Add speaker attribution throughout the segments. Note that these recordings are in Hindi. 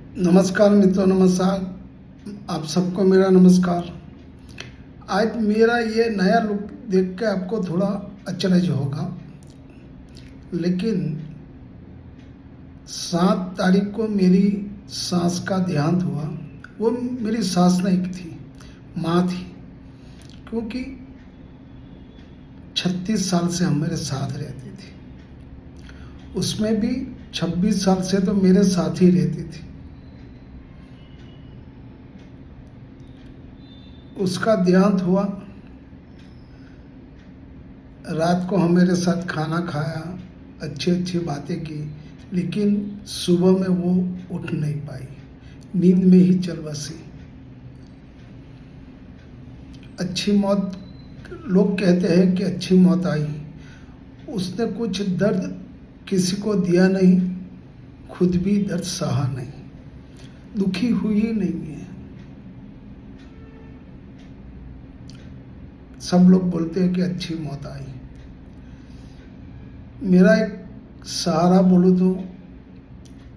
Speaker 1: नमस्कार मित्रों, नमस्कार। आप सबको मेरा नमस्कार। आज मेरा ये नया लुक देख के आपको थोड़ा अचरज होगा, लेकिन 7 तारीख को मेरी सास का देहांत हुआ। वो मेरी सास नहीं थी, माँ थी, क्योंकि 36 साल से हम मेरे साथ रहती थी। उसमें भी 26 साल से तो मेरे साथ ही रहती थी। उसका देहांत हुआ। रात को हम मेरे साथ खाना खाया, अच्छी अच्छी बातें की, लेकिन सुबह में वो उठ नहीं पाई, नींद में ही चल बसी। अच्छी मौत, लोग कहते हैं कि अच्छी मौत आई। उसने कुछ दर्द किसी को दिया नहीं, खुद भी दर्द सहा नहीं, दुखी हुई ही नहीं है। सब लोग बोलते हैं कि अच्छी मौत आई। मेरा एक सहारा बोलो तो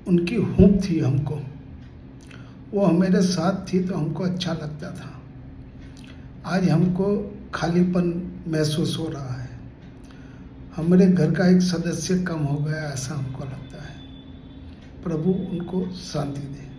Speaker 1: उनकी हूंफ थी हमको। वो हमारे साथ थी तो हमको अच्छा लगता था। आज हमको खालीपन महसूस हो रहा है। हमारे घर का एक सदस्य कम हो गया, ऐसा हमको लगता है। प्रभु उनको शांति दे।